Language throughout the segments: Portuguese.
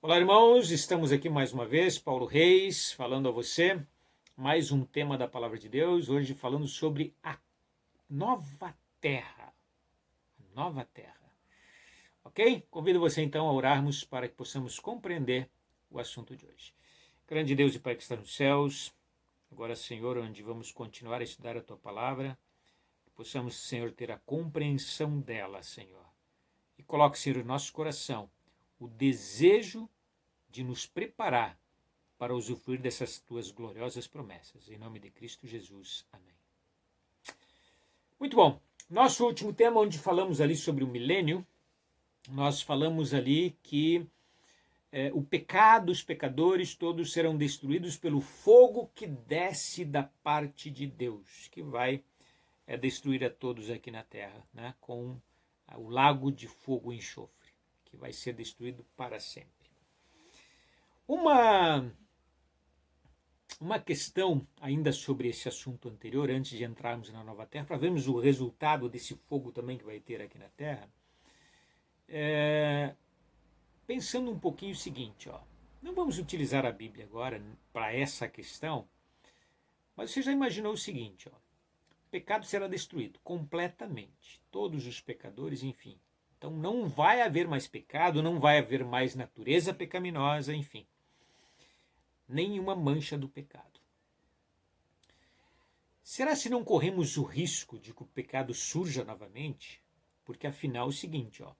Olá, irmãos, estamos aqui mais uma vez, Paulo Reis, falando a você, mais um tema da Palavra de Deus, hoje falando sobre a nova terra, nova terra, ok? Convido você então a orarmos para que possamos compreender o assunto de hoje. Grande Deus e Pai que está nos céus, agora, Senhor, onde vamos continuar a estudar a Tua Palavra, que possamos, Senhor, ter a compreensão dela, Senhor, e coloque, Senhor, no nosso coração o desejo de nos preparar para usufruir dessas tuas gloriosas promessas. Em nome de Cristo Jesus. Amém. Muito bom. Nosso último tema, onde falamos ali sobre o milênio, nós falamos ali que o pecado, os pecadores, todos serão destruídos pelo fogo que desce da parte de Deus, que vai destruir a todos aqui na terra, né, com o lago de fogo e enxofre, que vai ser destruído para sempre. Uma questão ainda sobre esse assunto anterior, antes de entrarmos na nova terra, para vermos o resultado desse fogo também que vai ter aqui na terra, pensando um pouquinho o seguinte, não vamos utilizar a Bíblia agora para essa questão, mas você já imaginou o seguinte, o pecado será destruído completamente, todos os pecadores, enfim. Então não vai haver mais pecado, não vai haver mais natureza pecaminosa, enfim. Nenhuma mancha do pecado. Será se não corremos o risco de que o pecado surja novamente? Porque afinal é o seguinte, o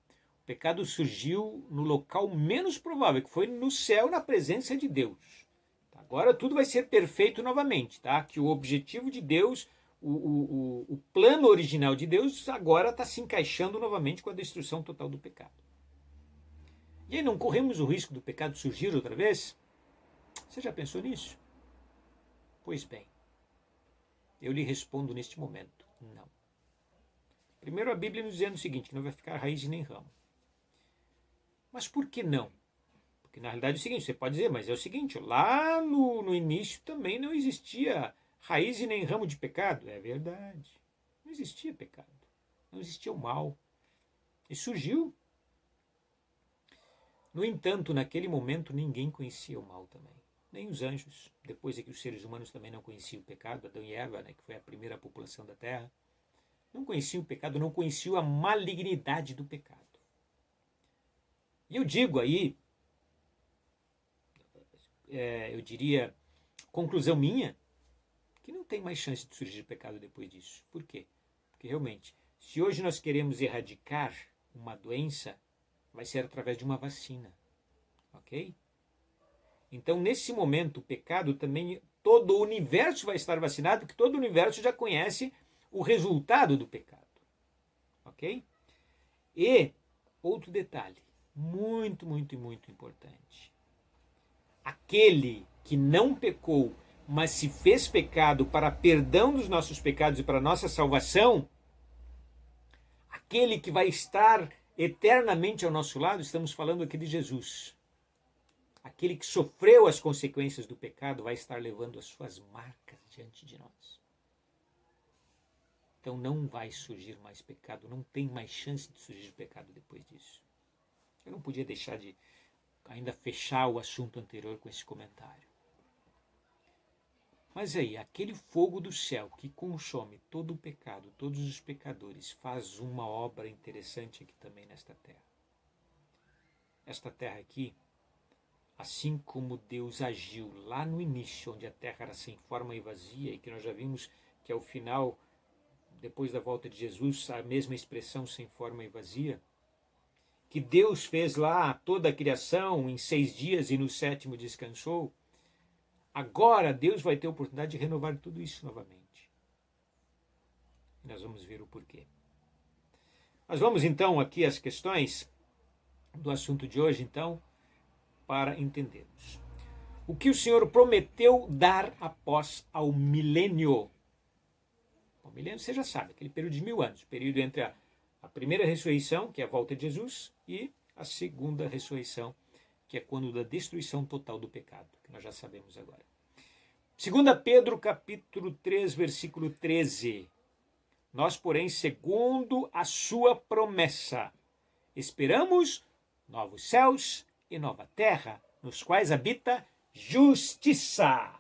pecado surgiu no local menos provável, que foi no céu, na presença de Deus. Agora tudo vai ser perfeito novamente, tá? Que o objetivo de Deus, o plano original de Deus agora está se encaixando novamente com a destruição total do pecado. E aí não corremos o risco do pecado surgir outra vez? Você já pensou nisso? Pois bem, eu lhe respondo neste momento, não. Primeiro a Bíblia nos dizendo o seguinte, que não vai ficar raiz nem ramo. Mas por que não? Porque na realidade é o seguinte, você pode dizer, mas é o seguinte, lá no início também não existia raiz e nem ramo de pecado. É verdade, não existia pecado, não existia o mal. E surgiu. No entanto, naquele momento ninguém conhecia o mal também. Nem os anjos, depois é que os seres humanos também não conheciam o pecado, Adão e Eva, né, que foi a primeira população da Terra, não conheciam o pecado, não conheciam a malignidade do pecado. E eu digo aí, eu diria, conclusão minha, que não tem mais chance de surgir pecado depois disso. Por quê? Porque realmente, se hoje nós queremos erradicar uma doença, vai ser através de uma vacina, ok? Então, nesse momento, o pecado também, todo o universo vai estar vacinado, porque todo o universo já conhece o resultado do pecado. Ok? E, outro detalhe, muito, muito, muito importante. Aquele que não pecou, mas se fez pecado para perdão dos nossos pecados e para nossa salvação, aquele que vai estar eternamente ao nosso lado, estamos falando aqui de Jesus. Aquele que sofreu as consequências do pecado vai estar levando as suas marcas diante de nós. Então não vai surgir mais pecado, não tem mais chance de surgir pecado depois disso. Eu não podia deixar de ainda fechar o assunto anterior com esse comentário. Mas aí, aquele fogo do céu que consome todo o pecado, todos os pecadores, faz uma obra interessante aqui também nesta terra. Esta terra aqui, assim como Deus agiu lá no início, onde a terra era sem forma e vazia, e que nós já vimos que ao final, depois da volta de Jesus, a mesma expressão sem forma e vazia, que Deus fez lá toda a criação em 6 dias e no 7º descansou, agora Deus vai ter a oportunidade de renovar tudo isso novamente. E nós vamos ver o porquê. Nós vamos então aqui às questões do assunto de hoje, então, para entendermos. O que o Senhor prometeu dar após ao milênio? O milênio você já sabe, aquele período de 1000 anos, período entre a primeira ressurreição, que é a volta de Jesus, e a segunda ressurreição, que é quando da destruição total do pecado, que nós já sabemos agora. 2 Pedro capítulo 3, versículo 13. Nós, porém, segundo a sua promessa, esperamos novos céus e nova terra, nos quais habita justiça.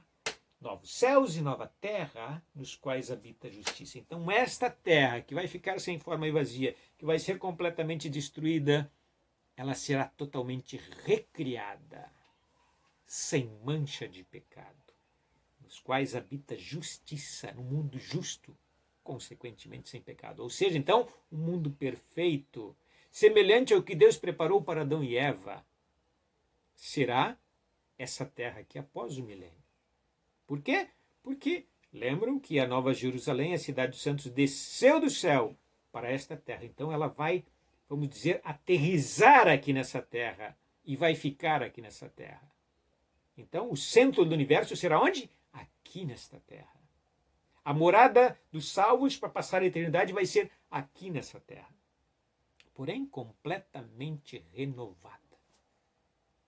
Novos céus e nova terra, nos quais habita justiça. Então, esta terra que vai ficar sem forma e vazia, que vai ser completamente destruída, ela será totalmente recriada, sem mancha de pecado, nos quais habita justiça, no mundo justo, consequentemente sem pecado. Ou seja, então, um mundo perfeito, semelhante ao que Deus preparou para Adão e Eva, será essa terra aqui após o milênio. Por quê? Porque lembram que a Nova Jerusalém, a cidade dos santos, desceu do céu para esta terra. Então ela vai, vamos dizer, aterrissar aqui nessa terra e vai ficar aqui nessa terra. Então o centro do universo será onde? Aqui nesta terra. A morada dos salvos para passar a eternidade vai ser aqui nessa terra. Porém, completamente renovada,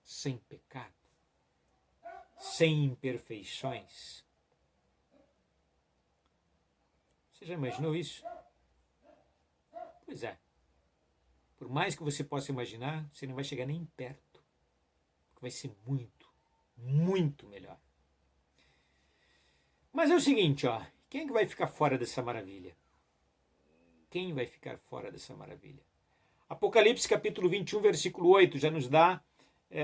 sem pecado, sem imperfeições. Você já imaginou isso? Pois é. Por mais que você possa imaginar, você não vai chegar nem perto. Porque vai ser muito, muito melhor. Mas é o seguinte, ó. Quem é que vai ficar fora dessa maravilha? Quem vai ficar fora dessa maravilha? Apocalipse capítulo 21, versículo 8, já nos dá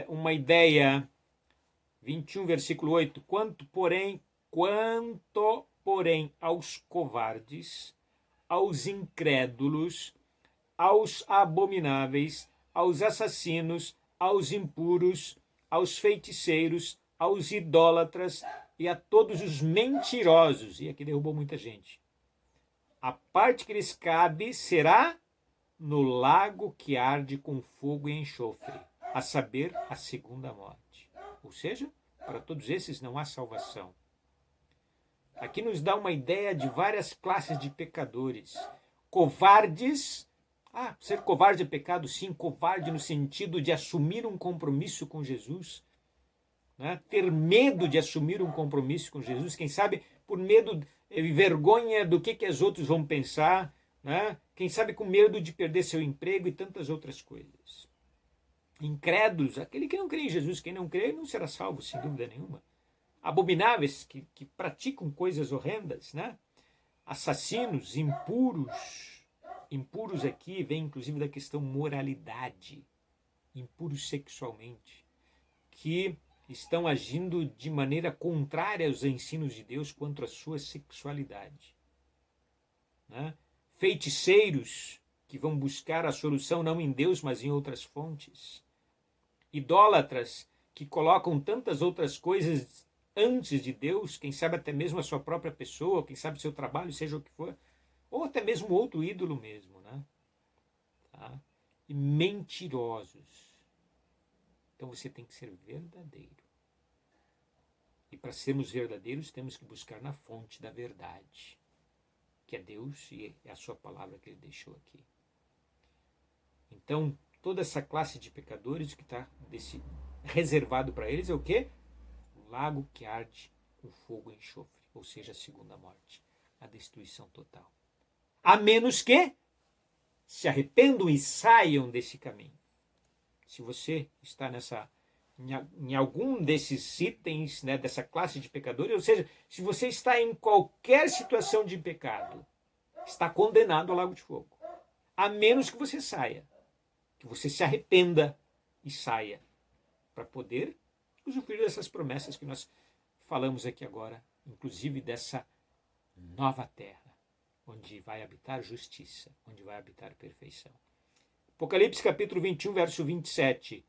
uma ideia. 21, versículo 8. Quanto, porém, aos covardes, aos incrédulos, aos abomináveis, aos assassinos, aos impuros, aos feiticeiros, aos idólatras e a todos os mentirosos, e aqui derrubou muita gente, a parte que lhes cabe será no lago que arde com fogo e enxofre, a saber, a segunda morte. Ou seja, para todos esses não há salvação. Aqui nos dá uma ideia de várias classes de pecadores. Covardes. Ser covarde é pecado? Sim, covarde no sentido de assumir um compromisso com Jesus. Né? Ter medo de assumir um compromisso com Jesus. Quem sabe por medo e vergonha do que os outros vão pensar. Né? Quem sabe com medo de perder seu emprego e tantas outras coisas. Incrédulos, aquele que não crê em Jesus, quem não crê não será salvo, sem dúvida nenhuma. Abomináveis, que praticam coisas horrendas, né? Assassinos, impuros. Impuros aqui vem inclusive da questão moralidade. Impuros sexualmente. Que estão agindo de maneira contrária aos ensinos de Deus quanto à sua sexualidade. Né? Feiticeiros, que vão buscar a solução não em Deus, mas em outras fontes. Idólatras, que colocam tantas outras coisas antes de Deus, quem sabe até mesmo a sua própria pessoa, quem sabe seu trabalho, seja o que for, ou até mesmo outro ídolo mesmo, né? Tá? E mentirosos. Então você tem que ser verdadeiro. E para sermos verdadeiros, temos que buscar na fonte da verdade, que é Deus e é a sua palavra que ele deixou aqui. Então, toda essa classe de pecadores que está reservado para eles é o quê? O lago que arde com fogo e enxofre, ou seja, a segunda morte, a destruição total. A menos que se arrependam e saiam desse caminho. Se você está em algum desses itens, né, dessa classe de pecadores, ou seja, se você está em qualquer situação de pecado, está condenado ao lago de fogo. A menos que você saia. Que você se arrependa e saia para poder usufruir dessas promessas que nós falamos aqui agora, inclusive dessa nova terra, onde vai habitar justiça, onde vai habitar perfeição. Apocalipse capítulo 21, verso 27.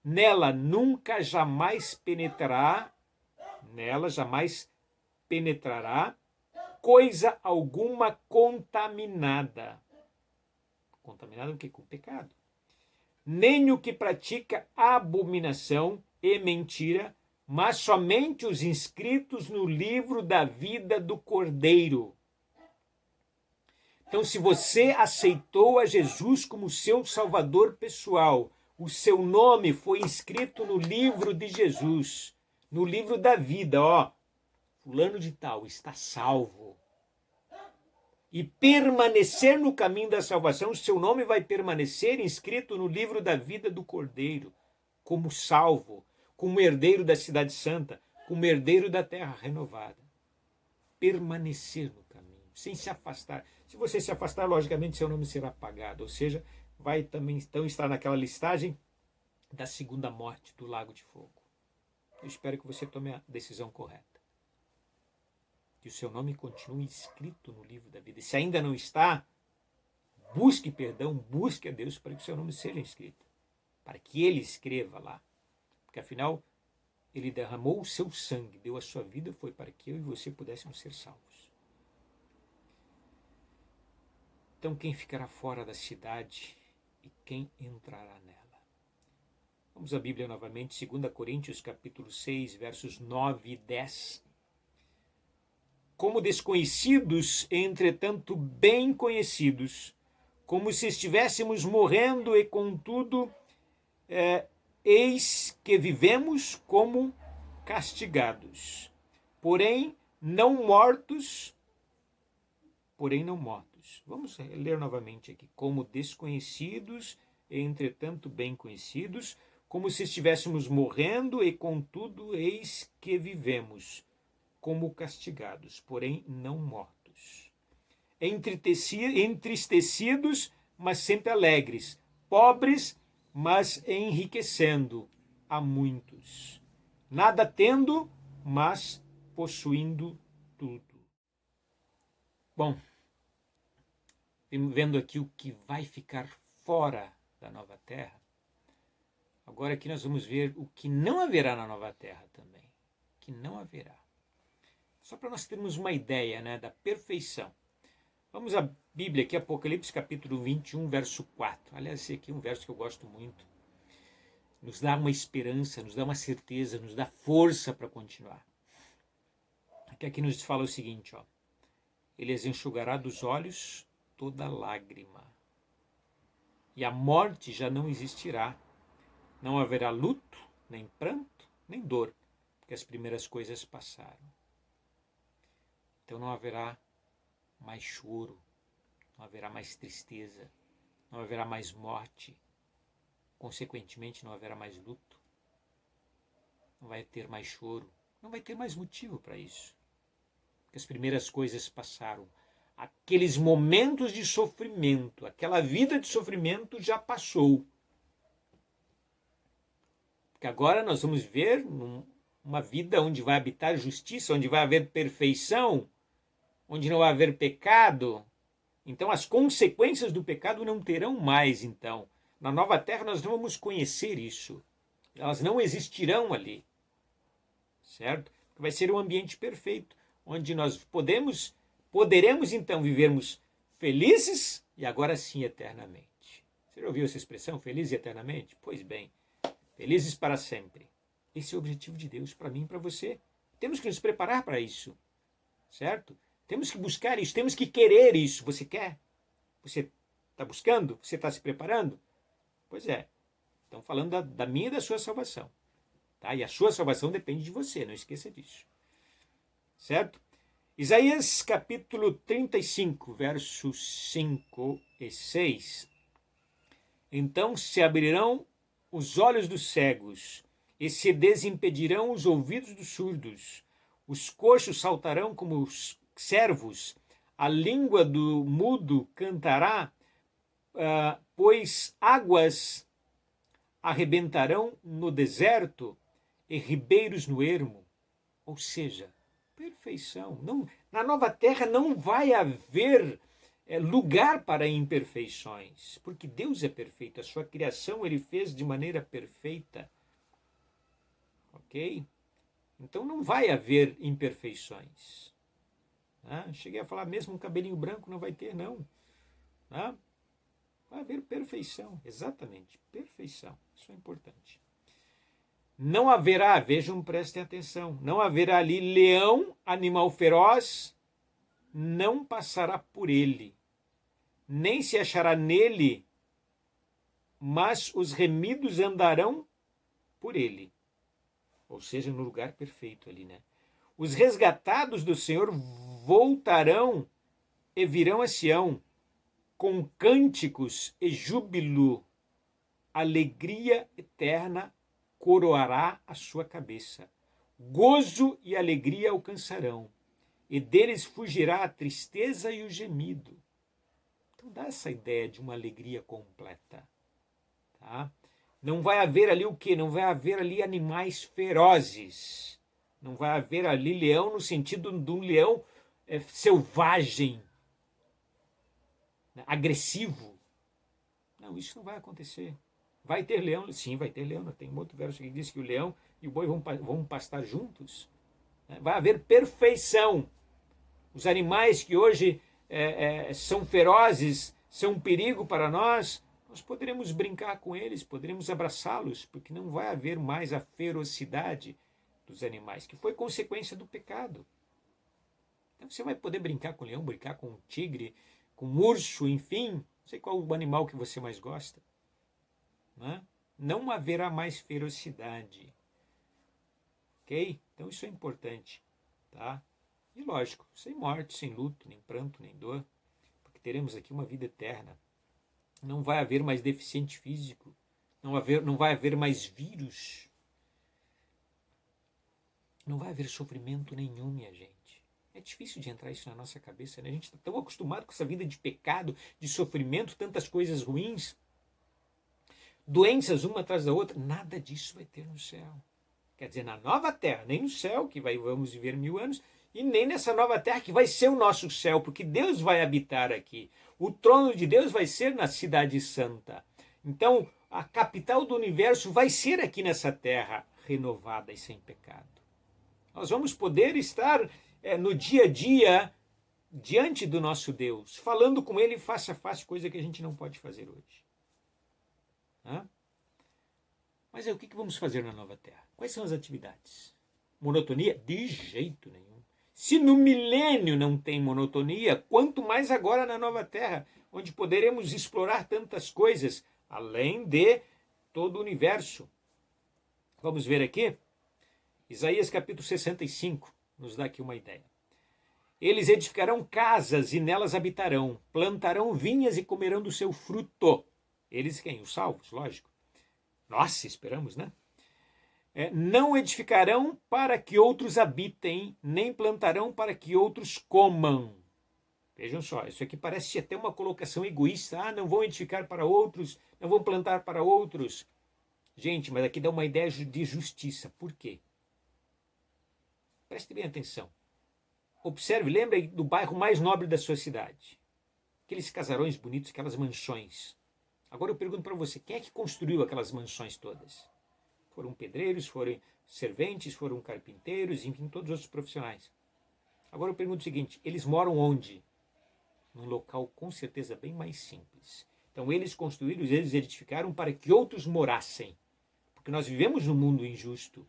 Nela jamais penetrará coisa alguma contaminada. Contaminada o quê? Com pecado. Nem o que pratica abominação e mentira, mas somente os inscritos no livro da vida do Cordeiro. Então, se você aceitou a Jesus como seu Salvador pessoal, o seu nome foi inscrito no livro de Jesus, no livro da vida, fulano de tal está salvo. E permanecer no caminho da salvação, o seu nome vai permanecer inscrito no livro da vida do Cordeiro. como salvo, como herdeiro da cidade santa, como herdeiro da terra renovada. Permanecer no caminho, sem se afastar. Se você se afastar, logicamente seu nome será apagado, ou seja, vai também então estar naquela listagem da segunda morte, do lago de fogo. Eu espero que você tome a decisão correta. Que o seu nome continue escrito no livro da vida. E se ainda não está, busque perdão, busque a Deus para que o seu nome seja escrito. Para que Ele escreva lá. Porque afinal, Ele derramou o seu sangue, deu a sua vida, foi para que eu e você pudéssemos ser salvos. Então quem ficará fora da cidade e quem entrará nela? Vamos à Bíblia novamente, 2 Coríntios capítulo 6, versos 9 e 10. Como desconhecidos, entretanto bem conhecidos, como se estivéssemos morrendo e contudo, eis que vivemos como castigados, porém não mortos. Vamos ler novamente aqui. Como desconhecidos, entretanto bem conhecidos, como se estivéssemos morrendo e contudo, eis que vivemos como castigados, porém não mortos. Entristecidos, mas sempre alegres. Pobres, mas enriquecendo a muitos. Nada tendo, mas possuindo tudo. Bom, vendo aqui o que vai ficar fora da nova terra, agora aqui nós vamos ver o que não haverá na nova terra também. O que não haverá. Só para nós termos uma ideia, né, da perfeição. Vamos à Bíblia aqui, Apocalipse capítulo 21, verso 4. Aliás, esse aqui é um verso que eu gosto muito. Nos dá uma esperança, nos dá uma certeza, nos dá força para continuar. Aqui nos fala o seguinte, ó. Ele as enxugará dos olhos toda lágrima. E a morte já não existirá. Não haverá luto, nem pranto, nem dor, porque as primeiras coisas passaram. Então não haverá mais choro, não haverá mais tristeza, não haverá mais morte. Consequentemente, não haverá mais luto. Não vai ter mais choro, não vai ter mais motivo para isso. Porque as primeiras coisas passaram. Aqueles momentos de sofrimento, aquela vida de sofrimento já passou. Porque agora nós vamos ver uma vida onde vai habitar justiça, onde vai haver perfeição, onde não vai haver pecado. Então as consequências do pecado não terão mais, então. Na nova terra nós não vamos conhecer isso. Elas não existirão ali. Certo? Vai ser um ambiente perfeito, onde nós poderemos então vivermos felizes e agora sim eternamente. Você já ouviu essa expressão, felizes eternamente? Pois bem, felizes para sempre. Esse é o objetivo de Deus para mim e para você. Temos que nos preparar para isso, certo? Temos que buscar isso, temos que querer isso. Você quer? Você está buscando? Você está se preparando? Pois é. Estão falando da minha e da sua salvação. Tá? E a sua salvação depende de você, não esqueça disso. Certo? Isaías capítulo 35, versos 5 e 6. Então se abrirão os olhos dos cegos e se desimpedirão os ouvidos dos surdos. Os coxos saltarão como os servos, a língua do mudo cantará, pois águas arrebentarão no deserto e ribeiros no ermo. Ou seja, perfeição. Não, na nova terra não vai haver lugar para imperfeições, porque Deus é perfeito, a sua criação Ele fez de maneira perfeita. Ok? Então não vai haver imperfeições. Cheguei a falar mesmo um cabelinho branco não vai ter, não. Vai haver perfeição, exatamente, perfeição, isso é importante. Não haverá, vejam, prestem atenção, não haverá ali leão, animal feroz, não passará por ele, nem se achará nele, mas os remidos andarão por ele. Ou seja, no lugar perfeito ali, né? Os resgatados do Senhor voltarão e virão a Sião com cânticos e júbilo, alegria eterna coroará a sua cabeça. Gozo e alegria alcançarão, e deles fugirá a tristeza e o gemido. Então dá essa ideia de uma alegria completa. Tá? Não vai haver ali o quê? Não vai haver ali animais ferozes. Não vai haver ali leão no sentido de um leão selvagem, né? Agressivo. Não, isso não vai acontecer. Vai ter leão? Sim, vai ter leão. Tem um outro verso que diz que o leão e o boi vão pastar juntos. Vai haver perfeição. Os animais que hoje são ferozes, são um perigo para nós poderemos brincar com eles, poderemos abraçá-los, porque não vai haver mais a ferocidade dos animais, que foi consequência do pecado. Então você vai poder brincar com o leão, brincar com o tigre, com o urso, enfim, não sei qual o animal que você mais gosta. Não haverá mais ferocidade. Ok? Então isso é importante. Tá? E lógico, sem morte, sem luto, nem pranto, nem dor, porque teremos aqui uma vida eterna. Não vai haver mais deficiente físico, não vai haver mais vírus, não vai haver sofrimento nenhum, minha gente. É difícil de entrar isso na nossa cabeça, né? A gente está tão acostumado com essa vida de pecado, de sofrimento, tantas coisas ruins, doenças uma atrás da outra. Nada disso vai ter no céu. Quer dizer, na nova terra, nem no céu, que vamos viver 1000 anos, e nem nessa nova terra que vai ser o nosso céu, porque Deus vai habitar aqui. O trono de Deus vai ser na cidade santa. Então, a capital do universo vai ser aqui nessa terra, renovada e sem pecado. Nós vamos poder estar no dia a dia, diante do nosso Deus, falando com Ele face a face, coisa que a gente não pode fazer hoje. Mas o que vamos fazer na nova terra? Quais são as atividades? Monotonia? De jeito nenhum. Se no milênio não tem monotonia, quanto mais agora na nova terra, onde poderemos explorar tantas coisas, além de todo o universo. Vamos ver aqui? Isaías capítulo 65 nos dá aqui uma ideia. Eles edificarão casas e nelas habitarão, plantarão vinhas e comerão do seu fruto. Eles quem? Os salvos, lógico. Nossa, esperamos, né? Não edificarão para que outros habitem, nem plantarão para que outros comam. Vejam só, isso aqui parece até uma colocação egoísta. Não vão edificar para outros, não vão plantar para outros. Gente, mas aqui dá uma ideia de justiça. Por quê? Preste bem atenção. Observe, lembre do bairro mais nobre da sua cidade. Aqueles casarões bonitos, aquelas mansões. Agora eu pergunto para você, quem é que construiu aquelas mansões todas? Foram pedreiros, foram serventes, foram carpinteiros, enfim, todos os outros profissionais. Agora eu pergunto o seguinte, eles moram onde? Num local com certeza bem mais simples. Então eles construíram, eles edificaram para que outros morassem. Porque nós vivemos num mundo injusto.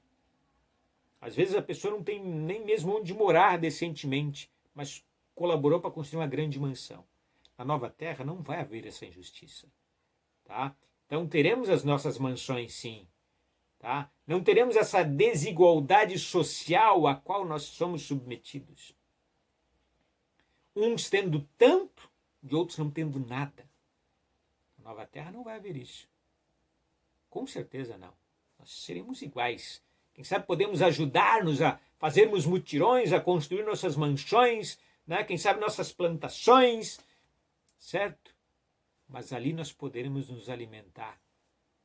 Às vezes a pessoa não tem nem mesmo onde morar decentemente, mas colaborou para construir uma grande mansão. Na nova terra não vai haver essa injustiça. Tá? Então teremos as nossas mansões, sim. Tá? Não teremos essa desigualdade social a qual nós somos submetidos. Uns tendo tanto e outros não tendo nada. Na nova terra não vai haver isso. Com certeza não. Nós seremos iguais. Quem sabe podemos ajudar-nos a fazermos mutirões, a construir nossas mansões, né? Quem sabe nossas plantações, certo? Mas ali nós poderemos nos alimentar,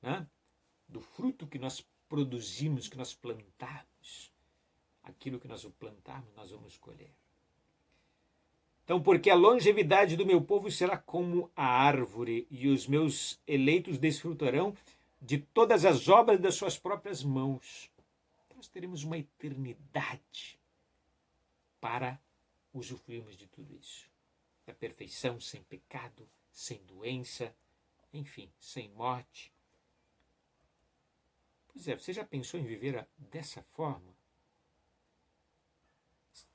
né? Do fruto que nós produzimos, que nós plantamos. Aquilo que nós plantarmos, nós vamos colher. Então, porque a longevidade do meu povo será como a árvore, e os meus eleitos desfrutarão de todas as obras das suas próprias mãos. Nós teremos uma eternidade para usufruirmos de tudo isso. Da perfeição, sem pecado, sem doença, enfim, sem morte. Pois é, você já pensou em viver dessa forma?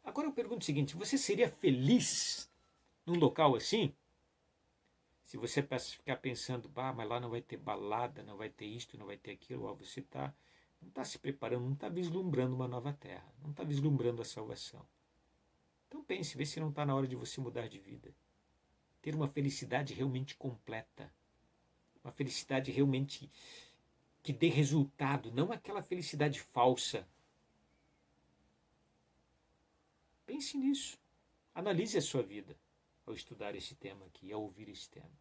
Agora eu pergunto o seguinte, você seria feliz num local assim? Se você ficar pensando, mas lá não vai ter balada, não vai ter isto, não vai ter aquilo, você não está se preparando, não está vislumbrando uma nova terra, não está vislumbrando a salvação. Então pense, vê se não está na hora de você mudar de vida. Ter uma felicidade realmente completa, uma felicidade realmente que dê resultado, não aquela felicidade falsa. Pense nisso. Analise a sua vida ao estudar esse tema aqui, ao ouvir esse tema.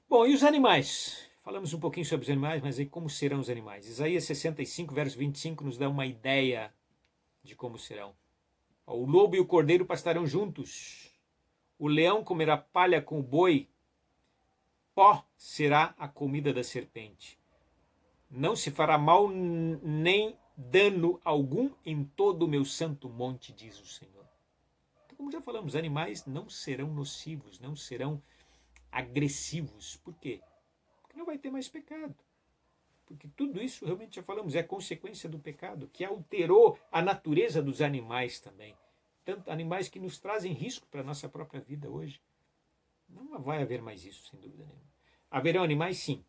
Bom, e os animais? Falamos um pouquinho sobre os animais, mas aí como serão os animais? Isaías 65, verso 25, nos dá uma ideia de como serão. O lobo e o cordeiro pastarão juntos. O leão comerá palha com o boi. Pó será a comida da serpente. Não se fará mal nem dano algum em todo o meu santo monte, diz o Senhor. Então, como já falamos, animais não serão nocivos, não serão agressivos. Por quê? Porque não vai ter mais pecado. Porque tudo isso, realmente já falamos, é consequência do pecado, que alterou a natureza dos animais também. Tanto animais que nos trazem risco para a nossa própria vida hoje. Não vai haver mais isso, sem dúvida nenhuma. Haverão animais, sim.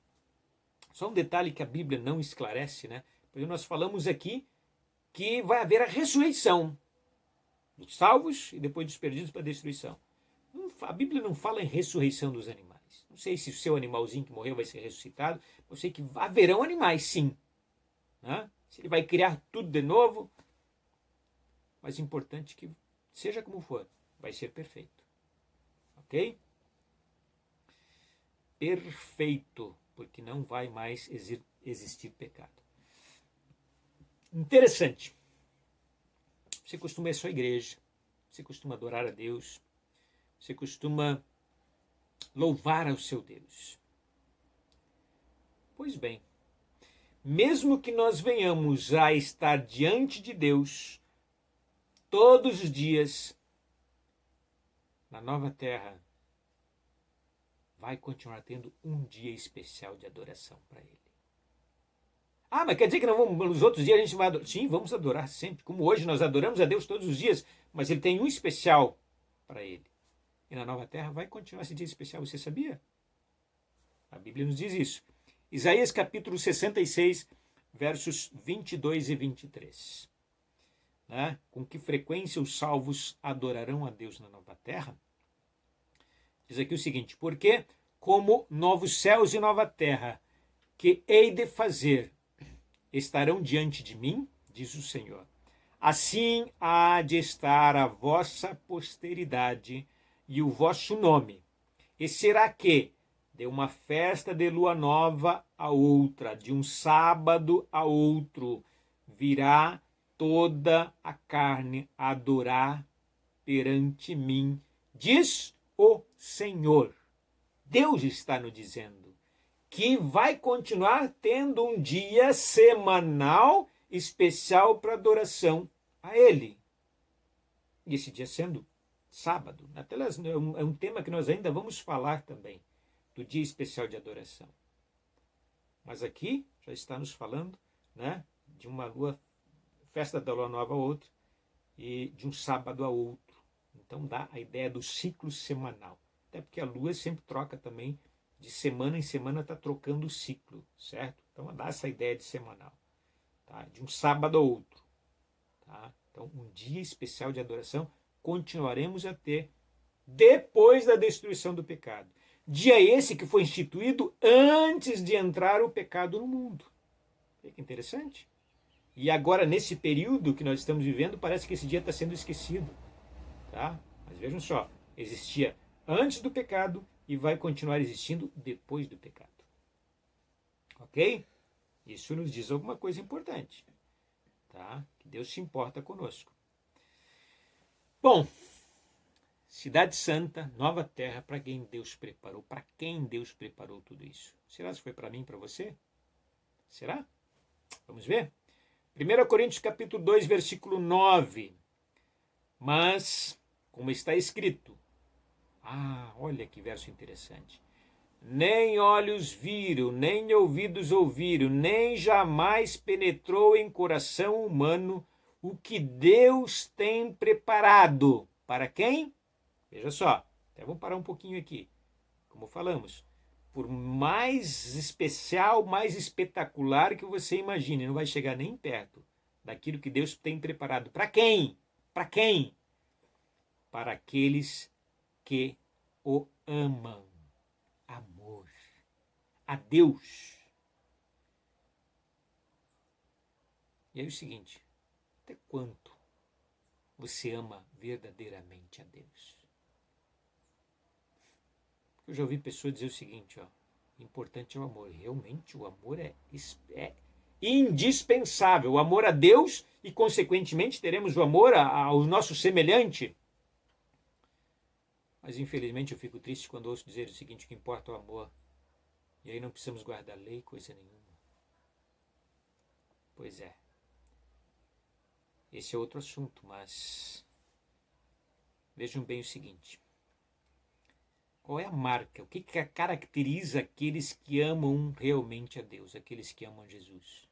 Só um detalhe que a Bíblia não esclarece, né? Porque nós falamos aqui que vai haver a ressurreição dos salvos e depois dos perdidos para a destruição. A Bíblia não fala em ressurreição dos animais. Não sei se o seu animalzinho que morreu vai ser ressuscitado. Eu sei que haverão animais, sim. Né? Se ele vai criar tudo de novo. Mas é importante que, seja como for, vai ser perfeito. Ok? Perfeito, porque não vai mais existir pecado. Interessante. Você costuma ir à sua igreja, você costuma adorar a Deus, você costuma louvar ao seu Deus. Pois bem, mesmo que nós venhamos a estar diante de Deus todos os dias, na nova terra, vai continuar tendo um dia especial de adoração para Ele. Ah, mas quer dizer que não vamos, nos outros dias a gente vai adorar? Sim, vamos adorar sempre. Como hoje nós adoramos a Deus todos os dias, mas Ele tem um especial para Ele. E na nova terra vai continuar esse dia especial. Você sabia? A Bíblia nos diz isso. Isaías capítulo 66, versos 22 e 23. Né? Com que frequência os salvos adorarão a Deus na nova terra? Diz aqui o seguinte: porque como novos céus e nova terra que hei de fazer estarão diante de mim, diz o Senhor, assim há de estar a vossa posteridade e o vosso nome. E será que de uma festa de lua nova a outra, de um sábado a outro, virá toda a carne a adorar perante mim, diz o Senhor. Deus está nos dizendo que vai continuar tendo um dia semanal especial para adoração a Ele. E esse dia sendo sábado. É um tema que nós ainda vamos falar também, do dia especial de adoração. Mas aqui já está nos falando, né, de uma festa da lua nova a outra, e de um sábado a outro. Então dá a ideia do ciclo semanal. Até porque a lua sempre troca também, de semana em semana está trocando o ciclo, certo? Então dá essa ideia de semanal, tá? De um sábado a outro. Tá? Então um dia especial de adoração continuaremos a ter depois da destruição do pecado. Dia esse que foi instituído antes de entrar o pecado no mundo. Olha que interessante. E agora, nesse período que nós estamos vivendo, parece que esse dia está sendo esquecido. Tá? Mas vejam só, existia antes do pecado e vai continuar existindo depois do pecado. Ok? Isso nos diz alguma coisa importante. Tá? Que Deus se importa conosco. Bom, Cidade Santa, nova terra, para quem Deus preparou? Para quem Deus preparou tudo isso? Será que foi para mim e para você? Será? Vamos ver? 1 Coríntios capítulo 2, versículo 9. Mas, como está escrito, olha que verso interessante. Nem olhos viram, nem ouvidos ouviram, nem jamais penetrou em coração humano o que Deus tem preparado. Para quem? Veja só, até vamos parar um pouquinho aqui. Como falamos, por mais especial, mais espetacular que você imagine, não vai chegar nem perto daquilo que Deus tem preparado. Para quem? Para quem? Para aqueles que o amam. Amor. a Deus. E aí o seguinte, até quanto você ama verdadeiramente a Deus? Eu já ouvi pessoas dizer o seguinte, ó, importante é o amor. Realmente o amor é indispensável. O amor a Deus e, consequentemente, teremos o amor ao nosso semelhante. Mas, infelizmente, eu fico triste quando ouço dizer o seguinte, que importa é o amor. E aí não precisamos guardar lei, coisa nenhuma. Pois é. Esse é outro assunto, mas vejam bem o seguinte. Qual é a marca? O que caracteriza aqueles que amam realmente a Deus, aqueles que amam Jesus?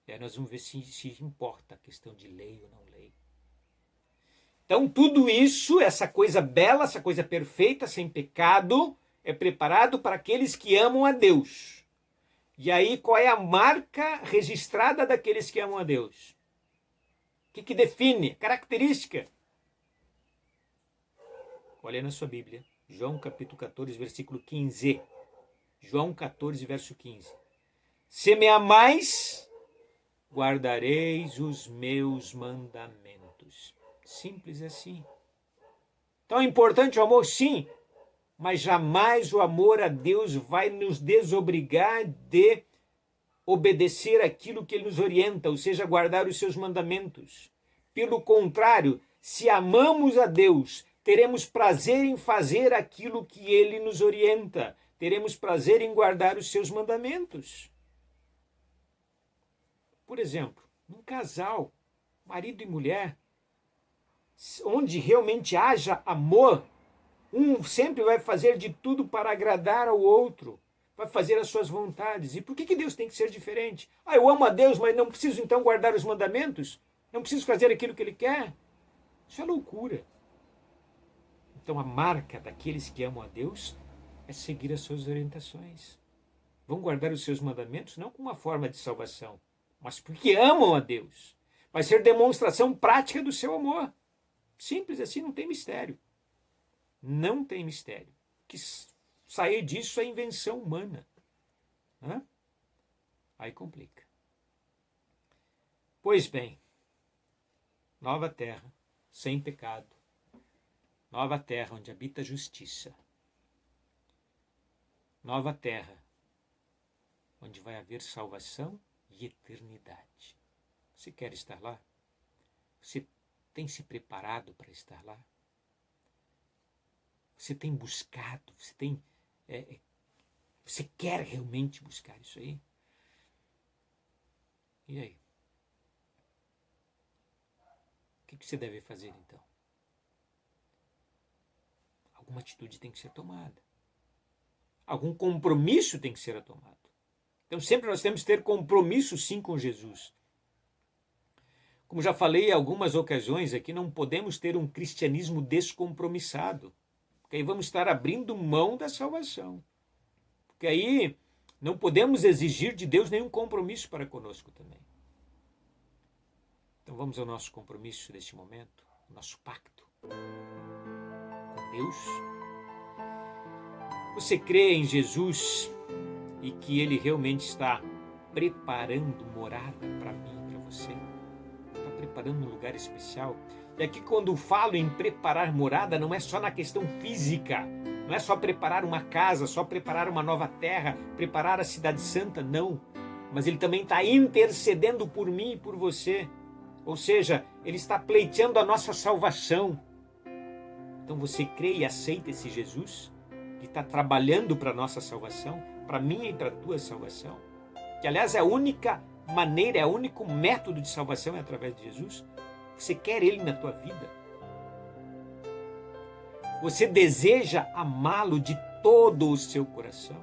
E aí nós vamos ver se importa a questão de lei ou não lei. Então tudo isso, essa coisa bela, essa coisa perfeita, sem pecado, é preparado para aqueles que amam a Deus. E aí qual é a marca registrada daqueles que amam a Deus? O que define? Característica? Olha na sua Bíblia, João capítulo 14, versículo 15. João 14, verso 15. Se me amais, guardareis os meus mandamentos. Simples assim. Então é importante o amor, sim, mas jamais o amor a Deus vai nos desobrigar de obedecer aquilo que Ele nos orienta, ou seja, guardar os seus mandamentos. Pelo contrário, se amamos a Deus, teremos prazer em fazer aquilo que Ele nos orienta. Teremos prazer em guardar os seus mandamentos. Por exemplo, num casal, marido e mulher, onde realmente haja amor, um sempre vai fazer de tudo para agradar ao outro, vai fazer as suas vontades. E por que Deus tem que ser diferente? Eu amo a Deus, mas não preciso então guardar os mandamentos? Não preciso fazer aquilo que Ele quer? Isso é loucura. Então a marca daqueles que amam a Deus é seguir as suas orientações. Vão guardar os seus mandamentos não como uma forma de salvação, mas porque amam a Deus. Vai ser demonstração prática do seu amor. Simples assim, não tem mistério. Não tem mistério. O que sair disso é invenção humana. Aí complica. Pois bem, nova terra, sem pecado. Nova terra onde habita a justiça. Nova terra onde vai haver salvação e eternidade. Você quer estar lá? Você tem se preparado para estar lá? Você tem buscado? Você quer realmente buscar isso aí? E aí? O que você deve fazer então? Alguma atitude tem que ser tomada. Algum compromisso tem que ser tomado. Então sempre nós temos que ter compromisso sim com Jesus. Como já falei em algumas ocasiões aqui, não podemos ter um cristianismo descompromissado. Porque aí vamos estar abrindo mão da salvação. Porque aí não podemos exigir de Deus nenhum compromisso para conosco também. Então vamos ao nosso compromisso neste momento, o nosso pacto com Deus. Você crê em Jesus e que Ele realmente está preparando morada para mim e para você? Está preparando um lugar especial? E aqui quando falo em preparar morada, não é só na questão física, não é só preparar uma casa, só preparar uma nova terra, preparar a cidade santa, não. Mas Ele também está intercedendo por mim e por você. Ou seja, Ele está pleiteando a nossa salvação. Então você crê e aceita esse Jesus que está trabalhando para a nossa salvação, para a minha e para a tua salvação? Que aliás é a única maneira, é o único método de salvação é através de Jesus. Você quer Ele na tua vida? Você deseja amá-lo de todo o seu coração?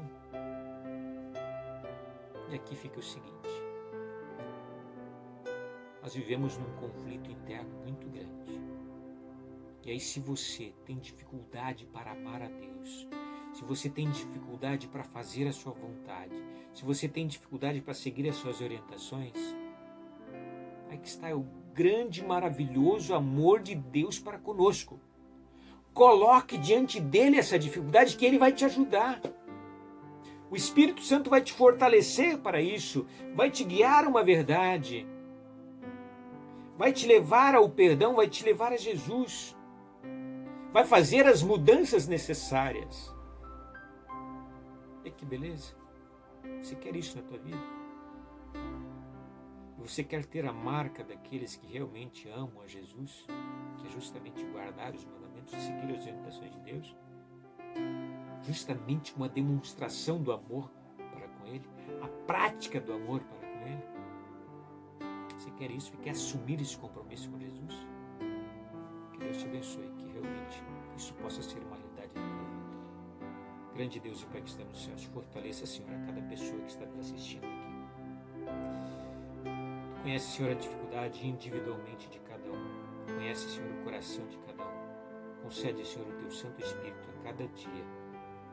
E aqui fica o seguinte. Nós vivemos num conflito interno muito grande. E aí se você tem dificuldade para amar a Deus, se você tem dificuldade para fazer a sua vontade, se você tem dificuldade para seguir as suas orientações, aí que está o grande, maravilhoso amor de Deus para conosco. Coloque diante dele essa dificuldade que ele vai te ajudar. O Espírito Santo vai te fortalecer para isso, vai te guiar a uma verdade, vai te levar ao perdão, vai te levar a Jesus, vai fazer as mudanças necessárias. E que beleza! Você quer isso na tua vida? Você quer ter a marca daqueles que realmente amam a Jesus, que é justamente guardar os mandamentos e seguir as orientações de Deus? Justamente uma demonstração do amor para com Ele, a prática do amor para com Ele. Você quer isso? Você quer assumir esse compromisso com Jesus? Que Deus te abençoe, que realmente isso possa ser uma realidade na tua vida. Grande Deus e Pai que está nos céus, fortaleça, Senhor, a cada pessoa que está nos assistindo aqui. Tu conhece, Senhor, a dificuldade individualmente de cada um. Conhece, Senhor, o coração de cada um. Concede, Senhor, o Teu Santo Espírito a cada dia,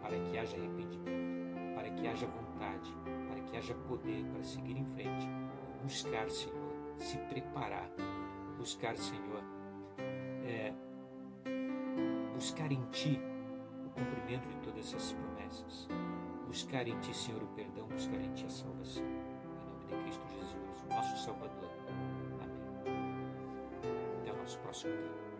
para que haja arrependimento, para que haja vontade, para que haja poder para seguir em frente, buscar, Senhor, se preparar, buscar, Senhor, buscar em Ti o cumprimento de todas essas promessas, buscar em Ti, Senhor, o perdão, buscar em Ti a salvação. Em nome de Cristo Jesus, o nosso Salvador. Amém. Até o nosso próximo dia.